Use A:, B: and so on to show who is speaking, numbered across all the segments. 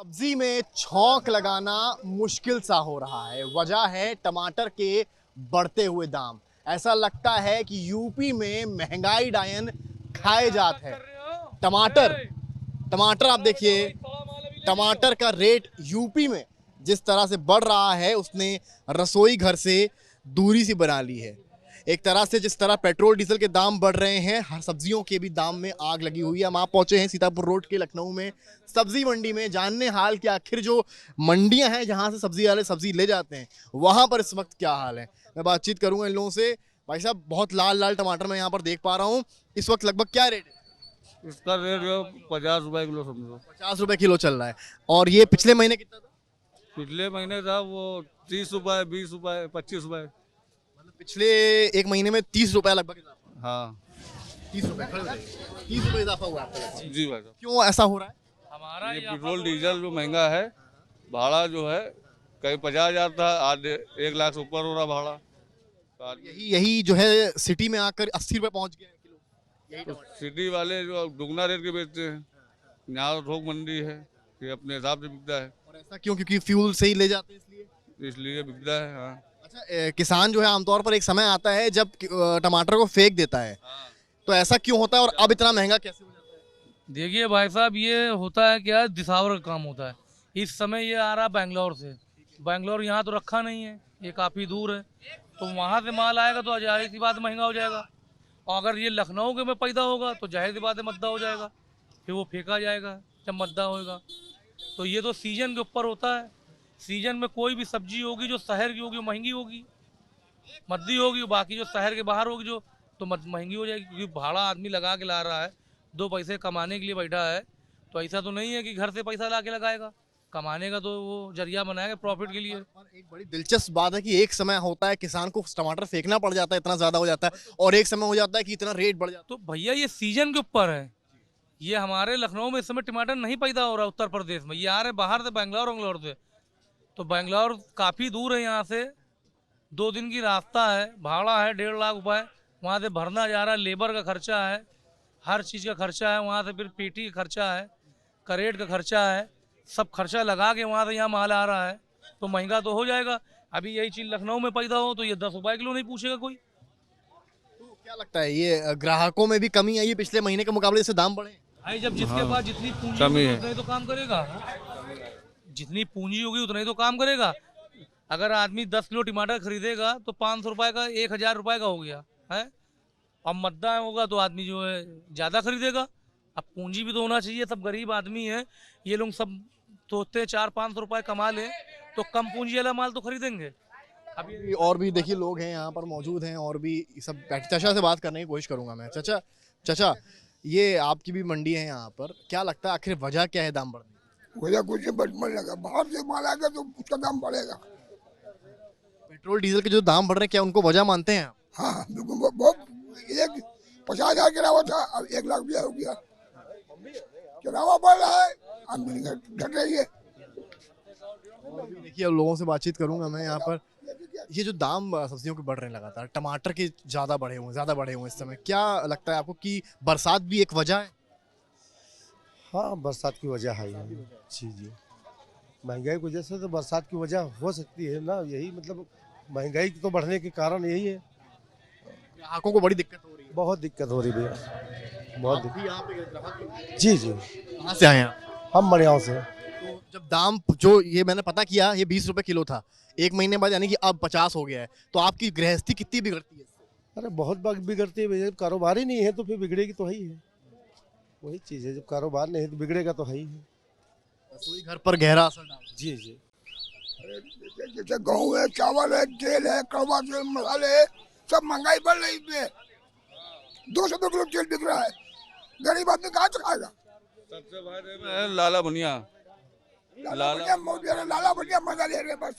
A: सब्जी में छौंक लगाना मुश्किल सा हो रहा है। वजह है टमाटर के बढ़ते हुए दाम। ऐसा लगता है कि यूपी में महंगाई डायन खाए जात है। टमाटर टमाटर आप देखिए, टमाटर का रेट यूपी में जिस तरह से बढ़ रहा है उसने रसोई घर से दूरी सी बना ली है। एक तरह से जिस तरह पेट्रोल डीजल के दाम बढ़ रहे हैं, हर सब्जियों के भी दाम में आग लगी हुई है। हम आप पहुंचे हैं सीतापुर रोड के लखनऊ में सब्जी मंडी में, जानने हाल कि आखिर जो मंडियां हैं जहां से सब्जी वाले सब्जी ले जाते हैं वहां पर इस वक्त क्या हाल है। मैं बातचीत करूंगा इन लोगों से। भाई साहब, बहुत लाल लाल टमाटर मैं यहाँ पर देख पा रहा हूँ, इस वक्त लगभग क्या रेट है?
B: इसका रेट जो 50 रुपए किलो समझो।
A: 50 रुपए किलो चल रहा है। और ये पिछले महीने कितना था?
B: पिछले महीने था वो 30 रुपए, 20 रुपए, 25 रुपए।
A: मतलब पिछले एक महीने में 30 रुपए लगभग इजाफा।
B: हाँ
A: 30 रुपए, 30 रुपए इजाफा हुआ है।
B: जी भाई साहब,
A: क्यों ऐसा हो रहा है?
C: हमारा
B: ये पेट्रोल डीजल जो महंगा है, भाड़ा जो है कहीं 50,000 था, आज 1 लाख से ऊपर हो रहा भाड़ा। तो आदमी-
A: यही जो है सिटी में आकर 80 रुपए पहुंच गया है किलो। यही
B: तो
A: टमाटर।
B: सिटी वाले जो दुगना रेट के बेचते हैं, यहाँ तो थोक मंडी है, ये अपने हिसाब से बिकता है,
A: और ऐसा क्यों? क्योंकि फ्यूल से ही ले जाते हैं इसलिए।
B: इसलिए बिकता है। हाँ
A: अच्छा, किसान जो है आमतौर पर एक समय आता है जब टमाटर को फेंक देता है, तो ऐसा क्यों होता है और अब इतना महंगा कैसे हो जाता है?
C: देखिए भाई साहब, ये होता है क्या, दिसावर का काम होता है। इस समय ये आ रहा बेंगलोर से। बेंगलोर यहाँ तो रखा नहीं है, ये काफ़ी दूर है, तो वहाँ से माल आएगा तो जाहिर सी बात है महंगा हो जाएगा। और अगर ये लखनऊ के में पैदा होगा तो जाहिर सी बात है मद्दा हो जाएगा, फिर वो फेंका जाएगा जब मद्दा होएगा। तो ये तो सीजन के ऊपर होता है। सीजन में कोई भी सब्जी होगी जो शहर की होगी वो महंगी होगी, मद्दी होगी। बाकी जो शहर के बाहर होगी जो तो महंगी हो जाएगी, क्योंकि भाड़ा आदमी लगा के ला रहा है, 2 पैसे कमाने के लिए बैठा है। तो ऐसा तो नहीं है कि घर से पैसा ला के लगाएगा, कमाने का तो वो जरिया बनाएगा प्रॉफिट के लिए।
A: और एक बड़ी दिलचस्प बात है कि एक समय होता है किसान को टमाटर फेंकना पड़ जाता है, इतना ज्यादा हो जाता है, और एक समय हो जाता है कि इतना रेट बढ़ जाता
C: तो भैया ये सीजन के ऊपर है। ये हमारे लखनऊ में इस समय टमाटर नहीं पैदा हो रहा, उत्तर प्रदेश में ये आ रहे बाहर से, बेंगलोर से। तो बेंगलोर काफ़ी दूर है यहाँ से, 2 दिन की रास्ता है, भाड़ा है 1.5 लाख रुपए, वहाँ से भरना जा रहा है, लेबर का खर्चा है, हर चीज़ का खर्चा है, वहाँ से फिर पेटी का खर्चा है, करेट का खर्चा है, सब खर्चा लगा के वहाँ से यहाँ माल आ रहा है, तो महंगा तो हो जाएगा। अभी यही चीज़ लखनऊ में पैदा हो तो ये 10 रुपए किलो नहीं पूछेगा कोई।
A: है। तो क्या लगता है ये ग्राहकों में भी कमी आई है पिछले महीने के मुकाबले, इससे दाम बढ़े?
C: भाई जब जिसके पास जितनी पूंजी
B: कमी
C: होगी
B: है।
C: उतना ही तो काम करेगा, जितनी पूंजी होगी उतना ही तो काम करेगा। अगर आदमी 10 किलो टमाटर खरीदेगा तो 500 रुपए का 1,000 रुपए का हो गया है। अब मद्दा होगा तो आदमी जो है ज़्यादा खरीदेगा। अब पूंजी भी तो होना चाहिए, सब गरीब आदमी है, ये लोग सब सोचते 400-500 रुपए कमा लें तो कम पूंजी वाला माल तो खरीदेंगे। अब ये
A: और भी देखिए लोग हैं यहाँ पर मौजूद हैं, और भी सब चाचा से बात करने की कोशिश करूंगा मैं। चाचा चाचा, ये आपकी भी मंडी है यहाँ पर, क्या लगता है आखिर वजह क्या है दाम बढ़ने की?
D: वजह कुछ बचपन लगा, बाहर से माल आएगा तो उसका दाम बढ़ेगा।
A: पेट्रोल डीजल के जो दाम बढ़ रहे हैं, क्या उनको वजह मानते हैं आप?
D: हाँ बिल्कुल, बहुत 50,000 किराया था, अब 1 लाख भी हो गया। किराया बढ़ रहा है, आमदनी घट रही है।
A: देखिए अब लोगों से बातचीत करूंगा मैं यहाँ पर। ये जो दाम सब्जियों के बढ़ रहे हैं लगातार, टमाटर के ज्यादा बढ़े हुए इस समय, क्या लगता है आपको कि बरसात भी एक वजह है?
E: हाँ, बरसात की वजह है ये। जी जी, महंगाई की वजह से तो बरसात की वजह हो सकती है ना, यही मतलब महंगाई तो बढ़ने के कारण यही है।
A: ग्राहकों को बड़ी दिक्कत हो रही है।
E: बहुत दिक्कत हो रही है भैया, बहुत
A: आप भी यहाँ पे ग्राहक हैं?
E: जी जी,
A: कहाँ से आए हैं आप?
E: हम मड़ियाओं से।
A: तो जब दाम जो ये मैंने पता किया ये 20 रुपए किलो था, एक महीने बाद यानी कि अब 50 हो गया है, तो आपकी गृहस्थी कितनी बिगड़ती है इससे?
E: अरे बहुत बिगड़ती है भैया, जब कारोबार ही नहीं है तो फिर बिगड़ेगी तो है ही है। वही चीज़ है, जब कारोबार नहीं है तो बिगड़ेगा तो है ही है।
A: रसोई घर पर गहरा असर डाला।
E: जी जी,
D: जैसे गेहूँ है, चावल है, तेल है, कड़वा तेल, मसाले है, सब महंगाई बढ़ रही है। 200 रुपये किलो तेल बिक रहा है, गरीब आदमी कहाँ से खाएगा?
B: सबसे फायदे में है लाला बनिया,
D: लाला बढ़िया मोदी वाले, लाला बढ़िया मजा ले रहे हैं, बस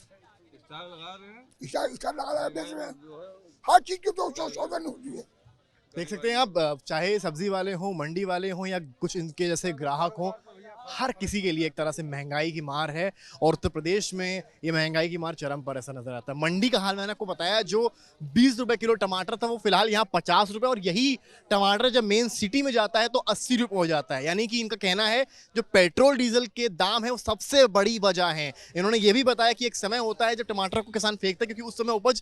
B: स्टार लगा रहे हैं।
D: इसा लगा रहे हैं, बेच रहे हैं। हर चीज की तो शोधन होती है।
A: देख सकते हैं आप, चाहे सब्जी वाले हों, मंडी वाले हों, या कुछ इनके जैसे ग्राहक हों, हर किसी के लिए एक तरह से महंगाई की मार है और उत्तर प्रदेश में ये महंगाई की मार चरम पर ऐसा नजर आता है। मंडी का हाल मैंने आपको बताया, जो 20 रुपए किलो टमाटर था वो फिलहाल यहाँ 50 रुपए, और यही टमाटर जब मेन सिटी में जाता है तो 80 रुपए हो जाता है। यानी कि इनका कहना है जो पेट्रोल डीजल के दाम है वो सबसे बड़ी वजह है। इन्होंने ये भी बताया कि एक समय होता है जब टमाटर को किसान फेंकता है, क्योंकि उस समय उपज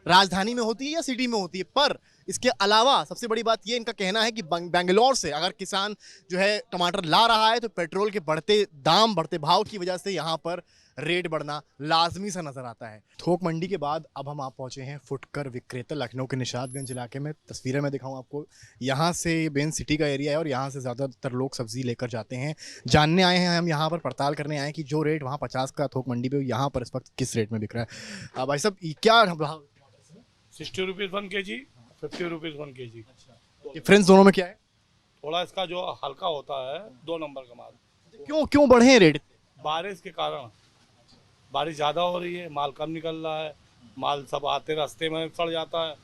A: राजधानी में होती है या सिटी में होती है। पर इसके अलावा सबसे बड़ी बात ये इनका कहना है कि बेंगलोर से अगर किसान जो है टमाटर ला रहा है तो पेट्रोल के बढ़ते दाम, बढ़ते भाव की वजह से यहाँ पर रेट बढ़ना लाजमी सा नजर आता है। थोक मंडी के बाद अब हम आप पहुंचे हैं फुटकर विक्रेता लखनऊ के निशातगंज इलाके में। तस्वीरें मैं दिखाऊं आपको, यहाँ से मेन सिटी का एरिया है और यहाँ से ज़्यादातर लोग सब्जी लेकर जाते हैं। जानने आए हैं हम यहाँ पर, पड़ताल करने आए हैं कि जो रेट वहाँ 50 का थोक मंडी पे यहाँ पर इस वक्त किस रेट में बिक रहा है। भाई साहब क्या
F: 60 rupees 1 kg, 50 rupees 1 kg।
A: Difference दोनों में क्या है?
F: थोड़ा इसका जो हल्का होता है 2 नंबर का माल।
A: क्यों बढ़े हैं रेट?
F: बारिश के कारण, बारिश ज़्यादा हो रही है, माल कम निकल रहा है, माल सब आते रास्ते में सड़ जाता है।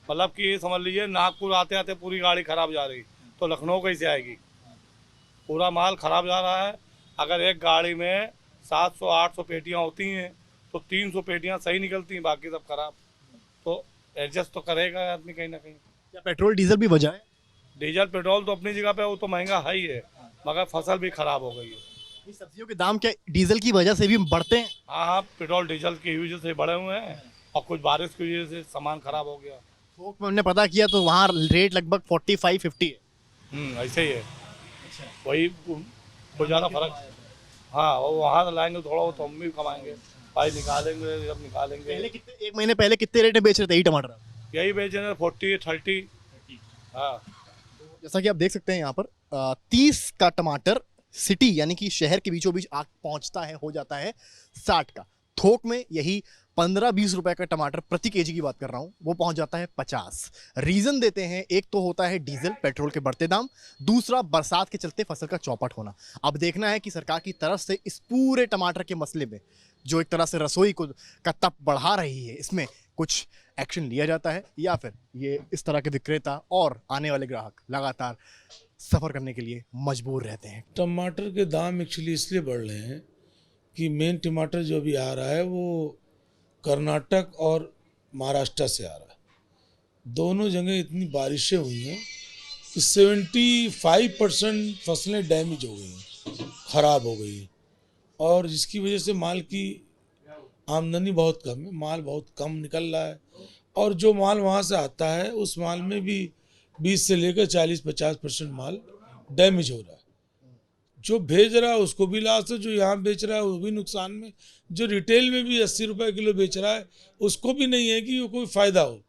F: मतलब कि ये समझ लीजिए नागपुर आते आते पूरी गाड़ी खराब जा रही, तो लखनऊ कैसे आएगी? पूरा माल खराब जा रहा है। अगर एक गाड़ी में 700-800 पेटियाँ होती हैं तो 300 पेटियाँ सही निकलती हैं, बाकी सब खराब। तो एडजस्ट तो करेगा आदमी कहीं ना कहीं।
A: क्या पेट्रोल डीजल भी वजह है?
F: डीजल पेट्रोल तो अपनी जगह पे वो तो महंगा है ही है, मगर फसल भी खराब हो गई है।
A: ये सब्जियों के दाम क्या डीजल की वजह से भी बढ़ते हैं?
F: हाँ हाँ, पेट्रोल डीजल की वजह से बढ़े हुए हैं और कुछ बारिश की वजह से सामान खराब हो गया।
A: थोक में हमने पता किया तो वहाँ रेट लगभग 45-50 है।
F: ऐसे ही है, वही कुछ ज़्यादा फर्क। हाँ, वो वहाँ से लाएंगे थोड़ा, वो तो हम भी कमाएंगे, भाई निकालेंगे जब निकालेंगे।
A: पहले कितने, एक महीने पहले कितने रेट में बेच रहे थे यही टमाटर?
F: यही बेच रहे हैं 40-30। हाँ,
A: जैसा कि आप देख सकते हैं यहाँ पर 30 का टमाटर सिटी यानी कि शहर के बीचों बीच आग पहुंचता है, हो जाता है 60 का। थोक में यही 15-20 रुपए का टमाटर प्रति केजी की बात कर रहा हूं, वो पहुंच जाता है 50। रीजन देते हैं, एक तो होता है डीजल पेट्रोल के बढ़ते दाम, दूसरा बरसात के चलते फसल का चौपट होना। अब देखना है कि सरकार की तरफ से इस पूरे टमाटर के मसले में जो एक तरह से रसोई को का तप बढ़ा रही है, इसमें कुछ एक्शन लिया जाता है या फिर ये इस तरह के विक्रेता और आने वाले ग्राहक लगातार सफर करने के लिए मजबूर रहते हैं।
G: टमाटर के दाम एक्चुअली इसलिए बढ़ रहे हैं कि मेन टमाटर जो भी आ रहा है वो कर्नाटक और महाराष्ट्र से आ रहा है। दोनों जगह इतनी बारिशें हुई हैं कि 75% फसलें डैमेज हो गई हैं, ख़राब हो गई हैं, और जिसकी वजह से माल की आमदनी बहुत कम है, माल बहुत कम निकल रहा है। और जो माल वहाँ से आता है उस माल में भी 20 से लेकर 40-50% माल डैमेज हो रहा है। जो भेज रहा है उसको भी लॉस है, जो यहाँ बेच रहा है वो भी नुकसान में, जो रिटेल में भी 80 रुपये किलो बेच रहा है उसको भी नहीं है कि वो कोई फ़ायदा हो,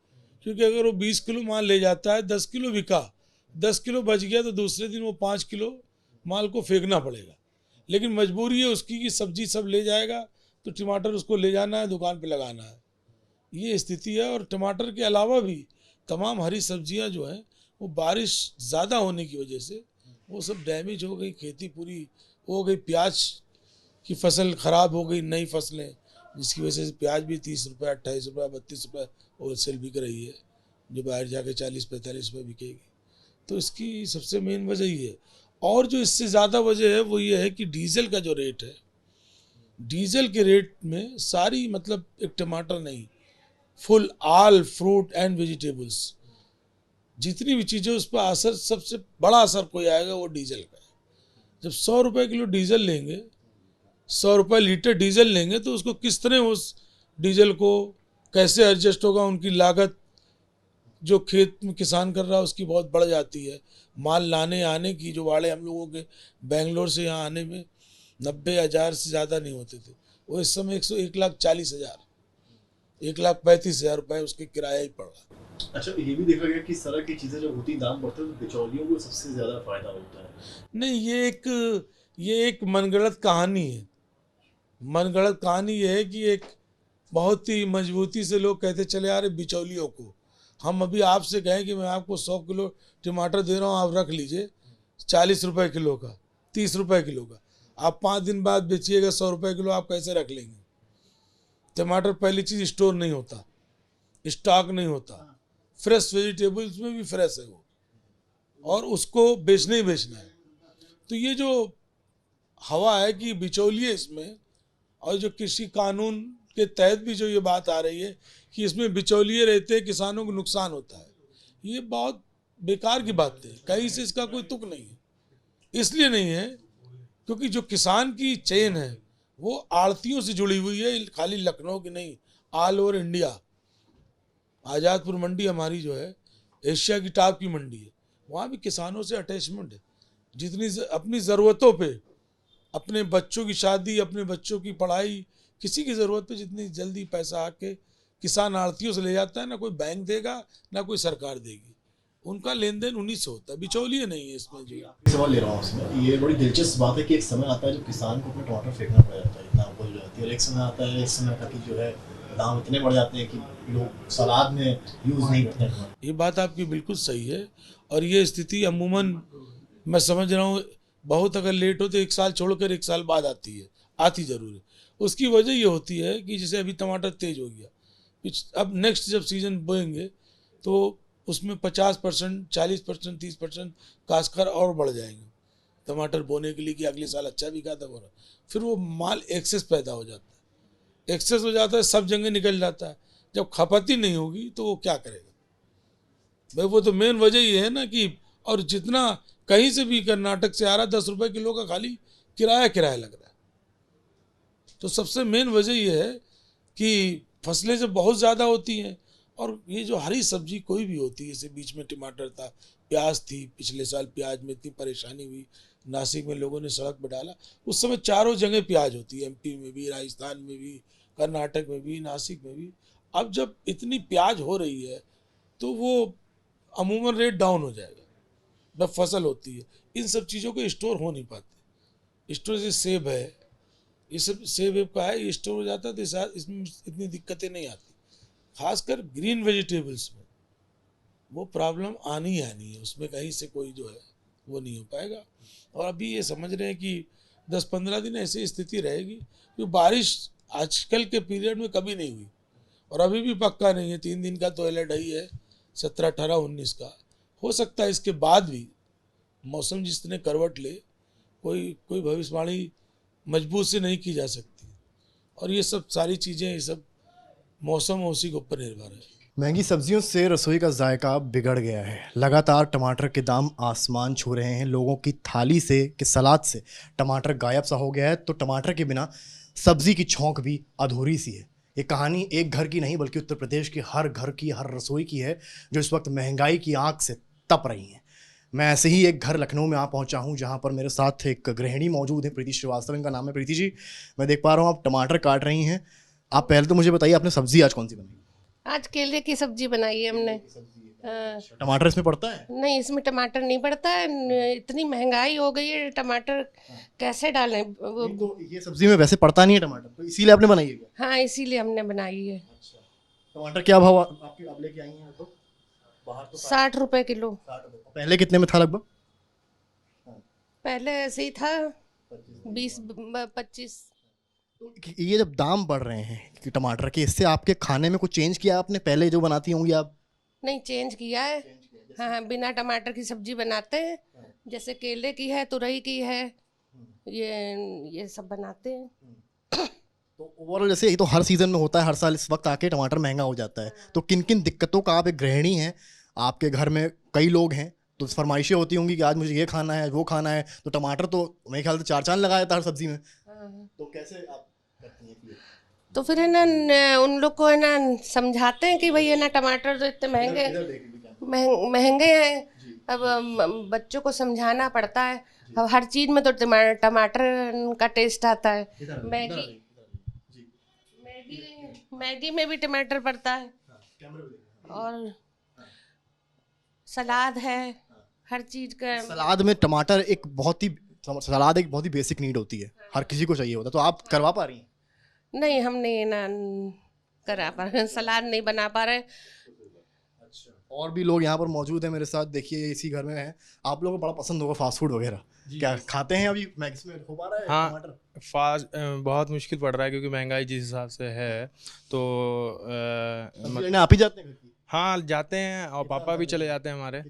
G: क्योंकि अगर वो 20 किलो माल ले जाता है, 10 किलो बिका, 10 किलो बच गया तो दूसरे दिन वो 5 किलो माल को फेंकना पड़ेगा। लेकिन मजबूरी है उसकी कि सब्जी सब ले जाएगा तो टमाटर उसको ले जाना है, दुकान पे लगाना है, ये स्थिति है। और टमाटर के अलावा भी तमाम हरी सब्जियां जो हैं वो बारिश ज़्यादा होने की वजह से वो सब डैमेज हो गई, खेती पूरी हो गई। प्याज की फसल ख़राब हो गई, नई फसलें, जिसकी वजह से प्याज भी 30 रुपये, 28 रुपये, 32 रुपये होलसेल बिक रही है, जो बाहर जाके 40-45 रुपये बिकेगी। तो इसकी सबसे मेन वजह ये है। और जो इससे ज़्यादा वजह है वो ये है कि डीजल का जो रेट है, डीजल के रेट में सारी मतलब एक टमाटर नहीं, full all fruit and vegetables जितनी भी चीज़ें उस पर असर, सबसे बड़ा असर कोई आएगा वो डीजल का है। जब 100 रुपये किलो डीजल लेंगे, 100 रुपये लीटर डीजल लेंगे तो उसको किस तरह उस डीजल को कैसे एडजस्ट होगा, उनकी लागत जो खेत में किसान कर रहा है उसकी बहुत बढ़ जाती है। माल लाने आने की जो वाड़े हम लोगों के बेंगलोर से यहाँ आने में 90,000 से ज़्यादा नहीं होते थे, वो इस समय 1,40,000, 1,35,000 रुपये उसके किराया ही पड़ रहा है।
A: अच्छा, ये भी देखा गया कि इस तरह की चीजें जब होती दाम बढ़ते तो बिचौलियों को सबसे ज्यादा फायदा होता है।
G: नहीं, ये एक मनगढ़ंत कहानी है। मनगढ़ंत कहानी ये है कि एक बहुत ही मजबूती से लोग कहते चले आ रहे बिचौलियों को। हम अभी आपसे कहें कि मैं आपको 100 किलो टमाटर दे रहा हूँ, आप रख लीजिए 40 रुपये किलो का, 30 रुपये किलो का, आप 5 दिन बाद बेचिएगा 100 रुपये किलो, आप कैसे रख लेंगे? टमाटर पहली चीज़ स्टोर नहीं होता, स्टॉक नहीं होता, फ्रेश वेजिटेबल्स में भी फ्रेश है वो, और उसको बेचना ही बेचना है। तो ये जो हवा है कि बिचौलिए इसमें, और जो कृषि कानून के तहत भी जो ये बात आ रही है कि इसमें बिचौलिए रहते हैं, किसानों को नुकसान होता है, ये बहुत बेकार की बात है। कहीं से इसका कोई तुक नहीं है। इसलिए नहीं है क्योंकि जो किसान की चेन है वो आड़तियों से जुड़ी हुई है, खाली लखनऊ की नहीं, ऑल ओवर इंडिया। आज़ादपुर मंडी हमारी जो है एशिया की टॉप की मंडी है, वहाँ भी किसानों से अटैचमेंट है। जितनी अपनी ज़रूरतों पे, अपने बच्चों की शादी, अपने बच्चों की पढ़ाई, किसी की ज़रूरत पे जितनी जल्दी पैसा आके किसान आड़तियों से ले जाता है, ना कोई बैंक देगा ना कोई सरकार देगी, उनका लेन देन उन्हीं से होता है, बिचौलिए नहीं है इसमें। जो
A: सवाल ले रहा हूँ उसमें, ये बड़ी दिलचस्प बात है कि एक समय आता है जब किसान को अपने टमाटर फेंकना पड़ जाता है, इतना बोल जाती है, और एक समय आता है इस समय का कि जो है दाम इतने बढ़ जाते हैं कि लोग सलाद में यूज़ नहीं करते हैं।
G: ये बात आपकी बिल्कुल सही है, और ये स्थिति अमूमन मैं समझ रहा हूँ बहुत अगर लेट हो तो 1 साल छोड़कर 1 साल बाद आती है, आती ज़रूर है। उसकी वजह ये होती है कि जैसे अभी टमाटर तेज हो गया, अब नेक्स्ट जब सीज़न बोएंगे तो उसमें 50%, 40%, 30% काश्तकार और बढ़ जाएंगे टमाटर बोने के लिए कि अगले साल अच्छा बिका था, फिर वो माल एक्सेस पैदा हो जाता है, एक्सेस हो जाता है, सब जगह निकल जाता है। जब खपत ही नहीं होगी तो वो क्या करेगा भाई? वो तो मेन वजह ये है ना कि, और जितना कहीं से भी कर्नाटक से आ रहा 10 रुपये किलो का खाली किराया लग रहा है। तो सबसे मेन वजह ये है कि फसलें जब बहुत ज़्यादा होती हैं, और ये जो हरी सब्जी कोई भी होती है, जैसे बीच में टमाटर था, प्याज थी, पिछले साल प्याज में इतनी परेशानी हुई, नासिक में लोगों ने सड़क पर डाला, उस समय चारों जगह प्याज होती है, एमपी में भी, राजस्थान में भी, कर्नाटक में भी, नासिक में भी। अब जब इतनी प्याज हो रही है तो वो अमूमन रेट डाउन हो जाएगा जब फसल होती है। इन सब चीज़ों को स्टोर हो नहीं पाते। स्टोर जैसे सेब है, ये सब सेब वेब का है, ये स्टोर हो जाता है तो इसमें इतनी दिक्कतें नहीं आती। खासकर ग्रीन वेजिटेबल्स में वो प्रॉब्लम आनी है, उसमें कहीं से कोई जो है वो नहीं हो पाएगा। और अभी ये समझ रहे हैं कि 10-15 दिन ऐसी स्थिति रहेगी, क्योंकि बारिश आजकल के पीरियड में कभी नहीं हुई, और अभी भी पक्का नहीं है। 3 दिन का तो अलर्ट ही है, 17, 18, 19 का। हो सकता है इसके बाद भी मौसम जिसने करवट ले, कोई भविष्यवाणी मजबूत से नहीं की जा सकती। और ये सब सारी चीज़ें, ये सब मौसम उसी के ऊपर निर्भर है।
A: महंगी सब्जियों से रसोई का जायका बिगड़ गया है। लगातार टमाटर के दाम आसमान छू रहे हैं। लोगों की थाली से कि सलाद से टमाटर गायब सा हो गया है, तो टमाटर के बिना सब्जी की छौंक भी अधूरी सी है। ये कहानी एक घर की नहीं बल्कि उत्तर प्रदेश के हर घर की, हर रसोई की है, जो इस वक्त महंगाई की आग से तप रही हैं। मैं ऐसे ही एक घर लखनऊ में आ पहुंचा हूं, जहां पर मेरे साथ एक गृहिणी मौजूद है, प्रीति श्रीवास्तव इनका नाम है। प्रीति जी, मैं देख पा रहा हूं आप टमाटर काट रही हैं। आप पहले तो मुझे बताइए, आपने सब्जी आज कौन सी बनाई?
H: आज केले की सब्जी बनाई है हमने।
A: टमाटर इसमें पड़ता है?
H: नहीं, इसमें टमाटर नहीं पड़ता है। इतनी महंगाई हो गई है, टमाटर कैसे डालें वो।
A: तो ये सब्जी में वैसे पड़ता नहीं है टमाटर, तो इसीलिए आपने बनाई है क्या?
H: हाँ, इसीलिए हमने बनाई है।
A: टमाटर क्या भाव आपके अब लेके आई हैं? तो बाहर तो
H: 60 रुपए किलो।
A: 60 रुपए। पहले कितने में था लगभग?
H: पहले ऐसे ही था, 20-25।
A: ये जब दाम बढ़ रहे हैं कि टमाटर के, इससे आपके खाने में कुछ चेंज किया आपने? पहले जो बनाती होंगी आप?
H: नहीं, चेंज किया है। हाँ, बिना टमाटर की सब्जी बनाते हैं, जैसे केले की है, तुरई की है, ये सब बनाते हैं।
A: तो ओवरऑल जैसे ये तो हर सीजन में होता है, हर साल इस वक्त आके टमाटर महंगा हो जाता है, तो किन किन दिक्कतों का, आप एक गृहिणी हैं, आपके घर में कई लोग हैं, तो फरमाइशें होती होंगी कि आज मुझे ये खाना है, वो खाना है, तो टमाटर तो मेरे ख्याल से 4 चांद लगा देता है हर सब्जी में। तो कैसे आप करती हैं फिर?
H: तो फिर है ना, उन लोग को है ना समझाते हैं कि भाई है ना, टमाटर तो इतने महंगे हैं। अब बच्चों को समझाना पड़ता है। अब हर चीज़ में तो टमाटर का टेस्ट आता है। मैगी में भी टमाटर पड़ता है, और सलाद है, हर चीज़ का।
A: सलाद में टमाटर सलाद एक बहुत ही बेसिक नीड होती है, हर किसी को चाहिए होता है। तो आप करवा पा रही हैं?
H: नहीं, हम नहीं ना करा पा रहे, सलाद नहीं बना पा रहे।
A: और भी लोग यहाँ पर मौजूद हैं मेरे साथ, देखिए इसी घर में हैं। आप लोगों को बड़ा पसंद होगा फास्ट फूड वगैरह, क्या खाते हैं? अभी मैक्स में हो पा रहा है?
I: हाँ,
A: टमाटर
I: बहुत मुश्किल पड़ रहा है, क्योंकि महंगाई जिस हिसाब से है। तो
A: आप ही जाते हैं घर की?
I: हाँ, जाते हैं, और पापा भी चले जाते हैं हमारे।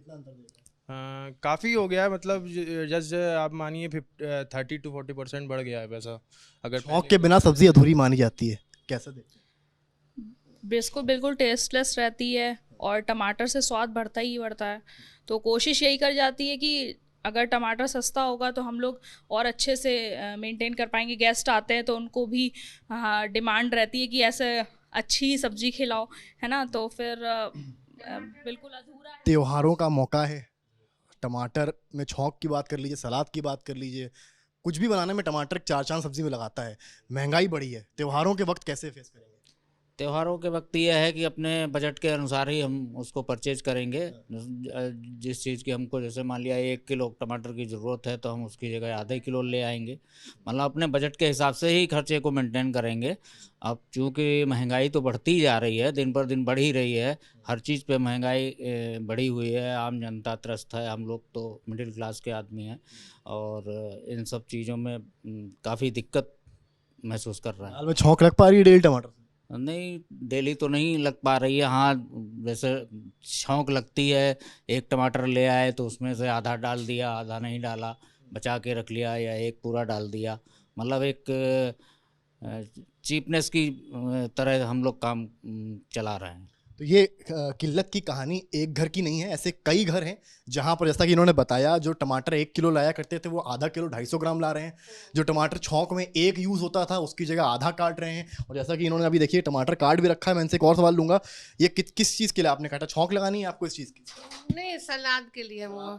I: काफ़ी हो गया है, मतलब जस्ट आप मानिए 30 to 40% बढ़ गया है पैसा। अगर
A: छौंक के बिना सब्जी अधूरी मानी जाती है, कैसा देखते हैं?
J: बिल्कुल बिल्कुल टेस्टलेस रहती है और टमाटर से स्वाद बढ़ता ही बढ़ता है। तो कोशिश यही कर जाती है कि अगर टमाटर सस्ता होगा तो हम लोग और अच्छे से मेंटेन कर पाएंगे। गेस्ट आते हैं तो उनको भी डिमांड रहती है कि ऐसे अच्छी सब्जी खिलाओ, है ना। तो फिर बिल्कुल अधूरा है।
A: त्योहारों का मौका है, टमाटर में छौंक की बात कर लीजिए, सलाद की बात कर लीजिए, कुछ भी बनाने में टमाटर चार चांद सब्जी में लगाता है। महंगाई बढ़ी है, त्योहारों के वक्त कैसे फेस करेंगे?
K: त्योहारों के वक्त ये है कि अपने बजट के अनुसार ही हम उसको परचेज करेंगे। जिस चीज़ की हमको, जैसे मान लिया 1 किलो टमाटर की ज़रूरत है तो हम उसकी जगह आधे किलो ले आएंगे। मतलब अपने बजट के हिसाब से ही खर्चे को मेंटेन करेंगे। अब चूँकि महंगाई तो बढ़ती जा रही है, दिन पर दिन बढ़ ही रही है, हर चीज़ पे महंगाई बढ़ी हुई है। आम जनता त्रस्त है, हम लोग तो मिडिल क्लास के आदमी हैं और इन सब चीज़ों में काफ़ी दिक्कत महसूस कर रहे हैं।
A: दाल में छौंक लग पा रही है डेली टमाटर से?
K: नहीं, डेली तो नहीं लग पा रही है। हाँ, वैसे छौंक लगती है। एक टमाटर ले आए तो उसमें से आधा डाल दिया, आधा नहीं डाला, बचा के रख लिया, या एक पूरा डाल दिया। मतलब एक चीपनेस की तरह हम लोग काम चला रहे हैं।
A: तो ये किल्लत की कहानी एक घर की नहीं है, ऐसे कई घर हैं जहाँ पर, जैसा कि इन्होंने बताया, जो टमाटर 1 किलो लाया करते थे वो आधा किलो 250 ग्राम ला रहे हैं। जो टमाटर छौंक में एक यूज़ होता था उसकी जगह आधा काट रहे हैं। और जैसा कि इन्होंने अभी देखिए टमाटर काट भी रखा है। मैं इनसे एक और सवाल लूँगा, ये किस चीज़ के लिए आपने काटा? छौंक लगानी है आपको इस चीज़ की?
H: नहीं, सलाद के लिए वो।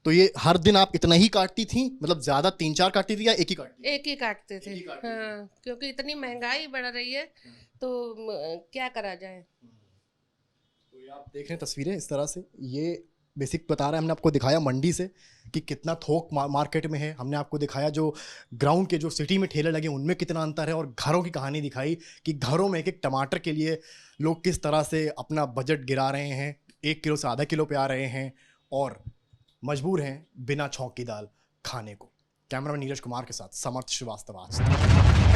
A: तो ये हर दिन आप इतना ही काटती थी, मतलब ज़्यादा 3-4 काटती थी या एक ही काटती?
H: एक ही काटते थे। हाँ, क्योंकि इतनी महंगाई बढ़ रही है तो क्या करा जाए।
A: तो ये आप देख रहे हैं तस्वीरें इस तरह से, ये बेसिक बता रहा है, हमने आपको दिखाया मंडी से कि कितना थोक मार्केट में है। हमने आपको दिखाया जो ग्राउंड के, जो सिटी में ठेले लगे उनमें कितना अंतर है, और घरों की कहानी दिखाई कि घरों में एक एक टमाटर के लिए लोग किस तरह से अपना बजट गिरा रहे हैं, 1 किलो से आधा किलो पे आ रहे हैं और मजबूर हैं बिना छौंक की दाल खाने को। कैमरामैन नीरज कुमार के साथ समर्थ श्रीवास्तव।